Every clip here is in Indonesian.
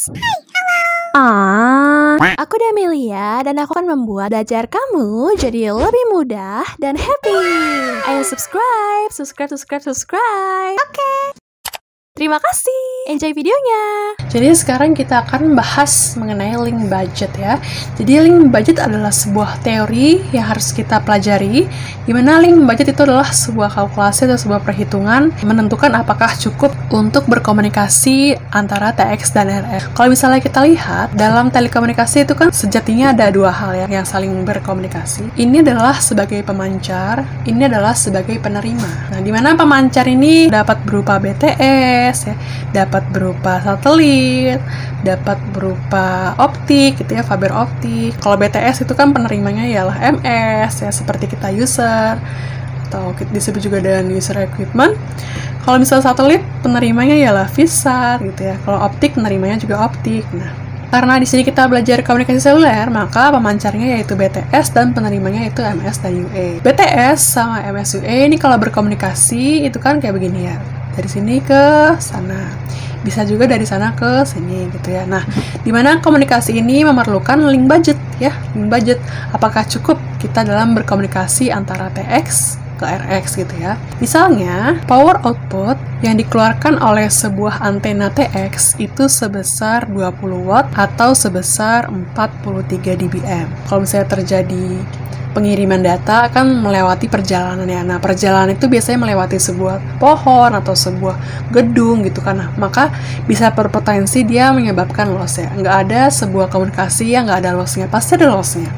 Podcast. Aku Damelia dan aku akan membuat belajar kamu jadi lebih mudah dan happy. Ayo subscribe. Oke. Terima kasih. Enjoy videonya. Jadi sekarang kita akan bahas mengenai link budget ya. Jadi link budget adalah sebuah teori yang harus kita pelajari, di mana link budget itu adalah sebuah kalkulasi atau sebuah perhitungan menentukan apakah cukup untuk berkomunikasi antara TX dan RX. Kalau misalnya kita lihat dalam telekomunikasi itu kan sejatinya ada dua hal ya yang saling berkomunikasi. Ini adalah sebagai pemancar, ini adalah sebagai penerima. Nah, di mana pemancar ini dapat berupa BTS ya, dapat berupa satelit, dapat berupa optik gitu ya, fiber optik. Kalau BTS itu kan penerimanya ialah MS ya, seperti kita user atau disebut juga dengan user equipment. Kalau misalnya satelit penerimanya ialah VSAT gitu ya. Kalau optik penerimanya juga optik. Nah, karena di sini kita belajar komunikasi seluler, maka pemancarnya yaitu BTS dan penerimanya yaitu MS dan UA. BTS sama MS UA ini kalau berkomunikasi itu kan kayak begini ya. Dari sini ke sana. Bisa juga dari sana ke sini gitu ya. Nah, di mana komunikasi ini memerlukan link budget ya. Link budget apakah cukup kita dalam berkomunikasi antara TX ke RX gitu ya. Misalnya, power output yang dikeluarkan oleh sebuah antena TX itu sebesar 20 watt atau sebesar 43 dBm. Kalau misalnya terjadi pengiriman data akan melewati perjalanan ya. Nah, perjalanan itu biasanya melewati sebuah pohon atau sebuah gedung gitu kan. Nah, maka bisa berpotensi dia menyebabkan loss ya. Nggak ada sebuah komunikasi yang nggak ada loss-nya. Pasti ada loss-nya.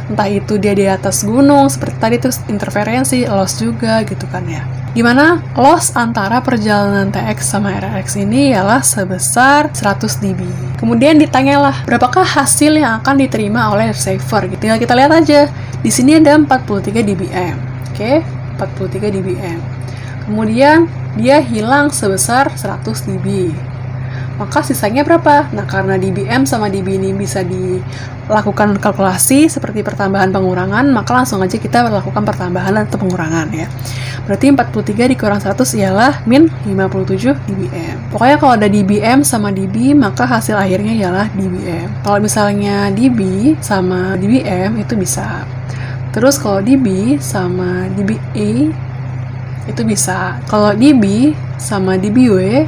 Entah itu dia di atas gunung, seperti tadi itu interferensi, loss juga gitu kan ya. Gimana loss antara perjalanan TX sama RX ini ialah sebesar 100 dB. Kemudian ditanyalah, berapakah hasil yang akan diterima oleh receiver? Gitu. Tinggal kita lihat aja. Di sini ada 43 dBm. Oke, 43 dBm. Kemudian dia hilang sebesar 100 dB. Maka sisanya berapa? Nah, karena dBm sama dB ini bisa dilakukan kalkulasi seperti pertambahan pengurangan, maka langsung aja kita lakukan pertambahan atau pengurangan ya. Berarti 43 dikurang 100 ialah min 57 dBm. Pokoknya kalau ada dBm sama dB, maka hasil akhirnya ialah dBm. Kalau misalnya dB sama dBm itu bisa. Terus kalau dB sama dBA itu bisa. Kalau dB sama dBw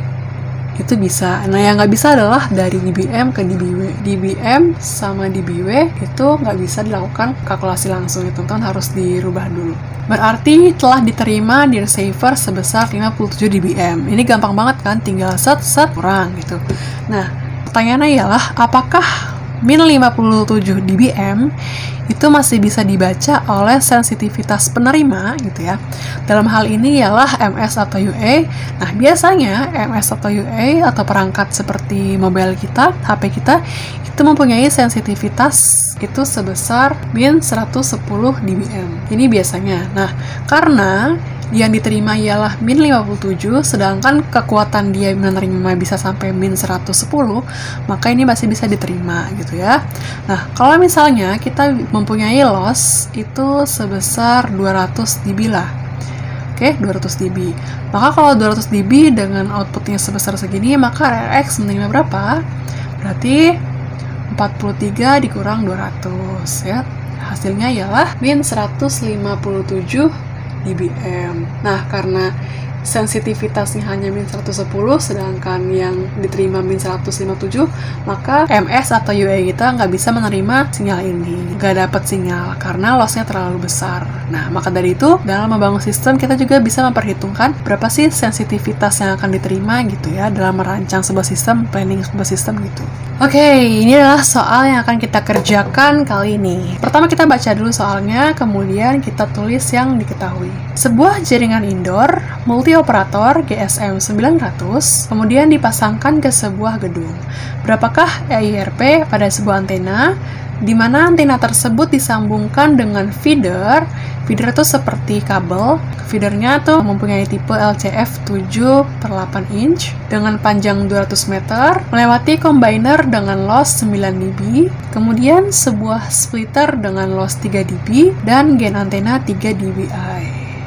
itu bisa. Nah, yang nggak bisa adalah dari dBm ke dBw. dBm sama dBw itu nggak bisa dilakukan kalkulasi langsung. Itu teman-teman harus dirubah dulu. Berarti telah diterima di receiver sebesar 57 dBm. Ini gampang banget kan? Tinggal set kurang gitu. Nah, pertanyaannya ialah apakah min 57 dBm itu masih bisa dibaca oleh sensitivitas penerima gitu ya. Dalam hal ini ialah MS atau UA. Nah, biasanya MS atau UA atau perangkat seperti mobile kita, HP kita itu mempunyai sensitivitas itu sebesar min 110 dBm. Ini biasanya. Nah, karena yang diterima ialah min 57, sedangkan kekuatan dia menerima bisa sampai min 110, maka ini masih bisa diterima gitu ya. Nah, kalau misalnya kita mempunyai loss itu sebesar 200 dB lah. Oke, 200 dB. Maka kalau 200 dB dengan outputnya sebesar segini, maka RX menerima berapa? Berarti 43 dikurang 200 ya. Hasilnya ialah min 157 dBm. Nah, karena sensitivitasnya hanya min 110, sedangkan yang diterima min 157, maka MS atau UA kita nggak bisa menerima sinyal ini. Nggak dapat sinyal, karena loss-nya terlalu besar. Nah, maka dari itu, dalam membangun sistem, kita juga bisa memperhitungkan berapa sih sensitivitas yang akan diterima gitu ya, dalam merancang sebuah sistem, planning sebuah sistem gitu. Oke, ini adalah soal yang akan kita kerjakan kali ini. Pertama kita baca dulu soalnya, kemudian kita tulis yang diketahui. Sebuah jaringan indoor multi-operator GSM 900 kemudian dipasangkan ke sebuah gedung. Berapakah EIRP pada sebuah antena, di mana antena tersebut disambungkan dengan feeder. Feeder itu seperti kabel. Feedernya tuh mempunyai tipe LCF 7/8 inch dengan panjang 200 meter, melewati combiner dengan loss 9 dB, kemudian sebuah splitter dengan loss 3 dB, dan gain antena 3 dBi.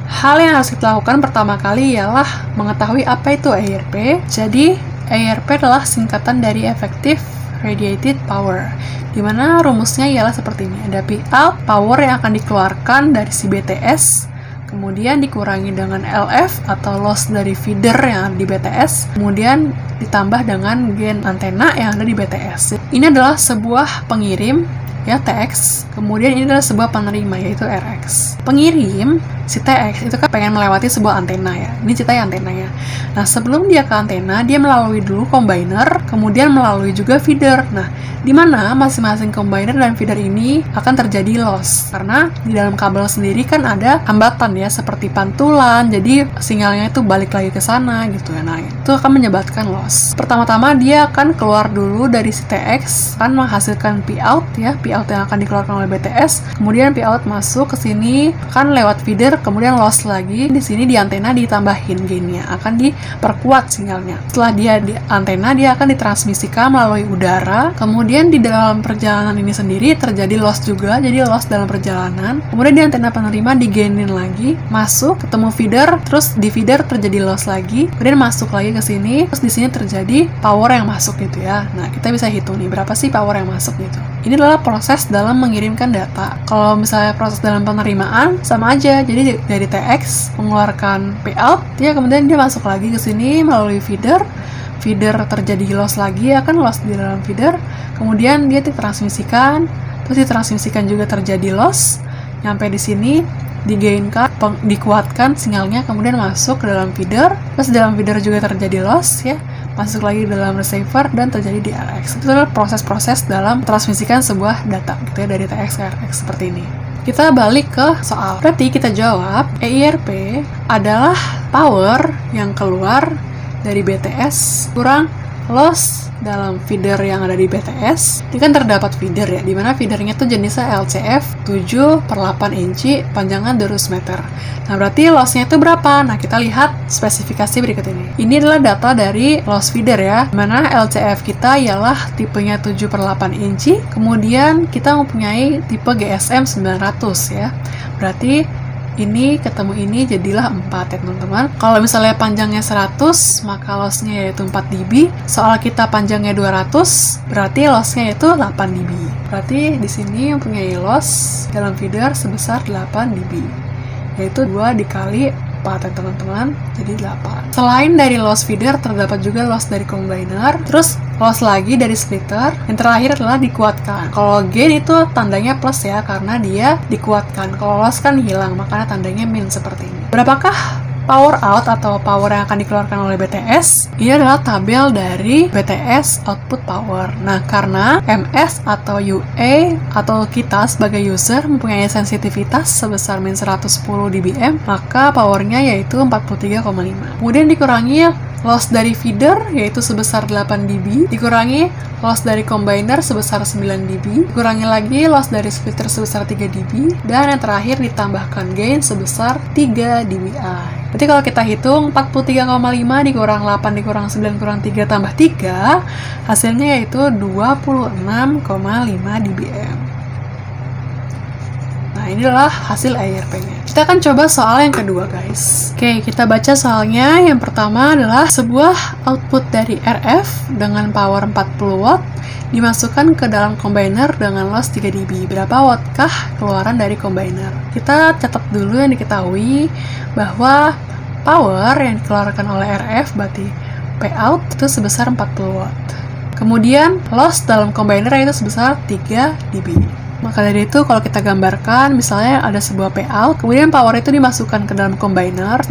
Hal yang harus kita lakukan pertama kali ialah mengetahui apa itu EIRP. Jadi, EIRP adalah singkatan dari Effective Radiated Power, dimana rumusnya ialah seperti ini. Ada Pout, power yang akan dikeluarkan dari si BTS, kemudian dikurangi dengan LF atau loss dari feeder yang ada di BTS, kemudian ditambah dengan gain antena yang ada di BTS. Ini adalah sebuah pengirim, ya, TX, kemudian ini adalah sebuah penerima, yaitu RX. Pengirim, si TX itu kan pengen melewati sebuah antena, ya, ini ceritanya antenanya. Nah, sebelum dia ke antena, dia melalui dulu combiner, kemudian melalui juga feeder. Nah, di mana masing-masing combiner dan feeder ini akan terjadi loss, karena di dalam kabel sendiri kan ada hambatan, ya, seperti pantulan, jadi sinyalnya itu balik lagi ke sana gitu ya. Nah, itu akan menyebabkan loss. Pertama-tama dia akan keluar dulu dari si TX, akan menghasilkan Pout, ya, Pout yang akan dikeluarkan oleh BTS, kemudian Pout masuk ke sini, akan lewat feeder, kemudian loss lagi. Di sini di antena ditambahin gainnya, akan diperkuat sinyalnya. Setelah dia di antena, dia akan ditransmisikan melalui udara, kemudian di dalam perjalanan ini sendiri terjadi loss juga, jadi loss dalam perjalanan. Kemudian di antena penerima digainin lagi, masuk ketemu feeder, terus di feeder terjadi loss lagi, kemudian masuk lagi ke sini, terus di sini terjadi power yang masuk gitu ya. Nah, kita bisa hitung nih berapa sih power yang masuk gitu. Ini adalah proses dalam mengirimkan data. Kalau misalnya proses dalam penerimaan sama aja, jadi dari TX mengeluarkan Pout, ya, kemudian dia masuk lagi ke sini melalui feeder terjadi loss lagi, akan loss di dalam feeder, kemudian dia ditransmisikan, terus ditransmisikan juga terjadi loss, nyampe di sini digainkan, dikuatkan sinyalnya, kemudian masuk ke dalam feeder, terus di dalam feeder juga terjadi loss, ya, masuk lagi ke dalam receiver dan terjadi di RX. Itu adalah proses-proses dalam transmisikan sebuah data gitu ya, dari TX ke RX seperti ini. Kita balik ke soal. Berarti kita jawab EIRP adalah power yang keluar dari BTS kurang loss dalam feeder yang ada di BTS. Ini kan terdapat feeder, ya, dimana feedernya tuh jenisnya LCF 7/8 inci, panjangnya 200 meter. Nah, berarti lossnya itu berapa? Nah, kita lihat spesifikasi berikut ini. Ini adalah data dari loss feeder, ya, dimana LCF kita ialah tipenya 7/8 inci, kemudian kita mempunyai tipe GSM 900, ya. Berarti ini ketemu ini jadilah 4, ya teman-teman. Kalau misalnya panjangnya 100, maka lossnya yaitu 4 dB. Soal kita panjangnya 200, berarti lossnya itu 8 dB. Berarti di sini mempunyai loss dalam feeder sebesar 8 dB, yaitu 2 dikali 4, ya teman-teman, jadi 8. Selain dari loss feeder, terdapat juga loss dari combiner, terus loss lagi dari splitter, yang terakhir adalah dikuatkan. Kalau gain itu tandanya plus, ya, karena dia dikuatkan. Kalau loss kan hilang, makanya tandanya min seperti ini. Berapakah power out atau power yang akan dikeluarkan oleh BTS? Ini adalah tabel dari BTS output power. Nah, karena MS atau UA atau kita sebagai user mempunyai sensitivitas sebesar min 110 dBm, maka powernya yaitu 43,5. Kemudian dikurangi loss dari feeder yaitu sebesar 8 dB, dikurangi loss dari combiner sebesar 9 dB, dikurangi lagi loss dari splitter sebesar 3 dB, dan yang terakhir ditambahkan gain sebesar 3 dBi. Berarti kalau kita hitung 43,5 dikurang 8 dikurang 9 kurang 3 tambah 3, hasilnya yaitu 26,5 dBm. Nah, ini adalah hasil EIRP-nya. Kita akan coba soal yang kedua, guys. Oke, kita baca soalnya. Yang pertama adalah sebuah output dari RF dengan power 40 watt dimasukkan ke dalam combiner dengan loss 3 dB. Berapa wattkah keluaran dari combiner? Kita catat dulu yang diketahui bahwa power yang dikeluarkan oleh RF berarti Pout itu sebesar 40 watt. Kemudian loss dalam combiner itu sebesar 3 dB. Maka dari itu kalau kita gambarkan misalnya ada sebuah Pout, kemudian power itu dimasukkan ke dalam combiner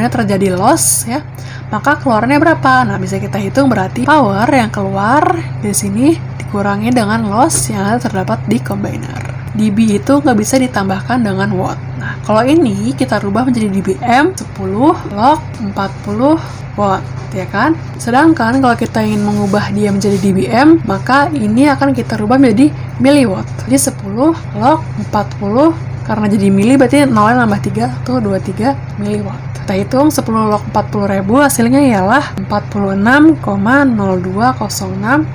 terjadi loss, ya, maka keluarnya berapa? Nah, bisa kita hitung berarti power yang keluar dari sini dikurangi dengan loss yang terdapat di combiner. dB itu nggak bisa ditambahkan dengan watt. Nah, kalau ini kita rubah menjadi dBm 10 log 40 watt, ya kan? Sedangkan kalau kita ingin mengubah dia menjadi dBm, maka ini akan kita rubah menjadi miliwatt. Jadi 10 log 40, karena jadi mili berarti 0 nambah 3 tuh 23 miliwatt. Kita hitung 10 log 40.000 hasilnya ialah 46,0206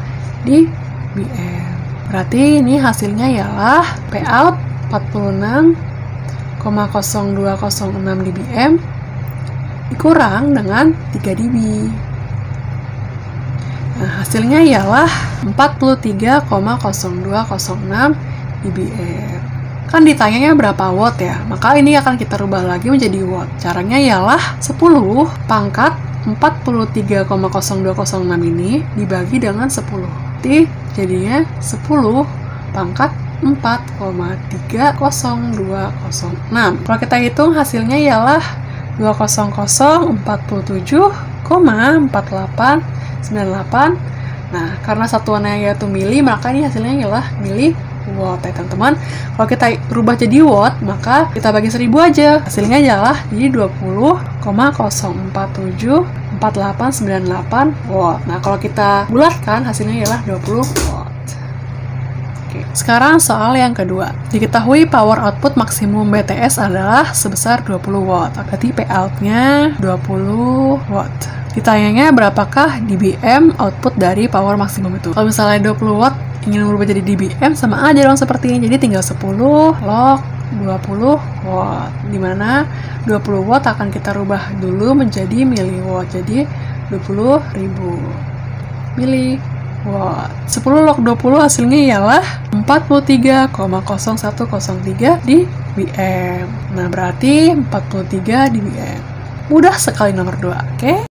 dBm. Berarti ini hasilnya ialah Pout 46,0206 dBm dikurang dengan 3 dB. Nah, hasilnya ialah 43,0206 dBm. Kan ditanyanya berapa watt ya, maka ini akan kita rubah lagi menjadi watt. Caranya ialah 10 pangkat 43,0206 ini dibagi dengan 10. Jadi jadinya 10 pangkat 4,30206. Kalau kita hitung hasilnya ialah 200,47,4898. Nah, karena satuannya yaitu mili, maka ini hasilnya ialah miliwatt ya teman-teman. Kalau kita rubah jadi watt, maka kita bagi 1000 aja. Hasilnya ialah jadi 20,0474898 watt. Nah, kalau kita bulatkan hasilnya ialah 20 watt. Oke. Sekarang soal yang kedua. Diketahui power output maksimum BTS adalah sebesar 20 watt. Berarti Pout-nya 20 watt. Ditanyanya berapakah dBm output dari power maksimum itu. Kalau misalnya 20 watt ingin merubah jadi dBm, sama aja dong seperti ini. Jadi tinggal 10 log 20 watt. Dimana 20 watt akan kita rubah dulu menjadi miliwatt. Jadi 20.000 miliwatt. 10 log 20 hasilnya ialah 43,0103 dBm. Nah, berarti 43 dBm. Mudah sekali nomor 2, oke?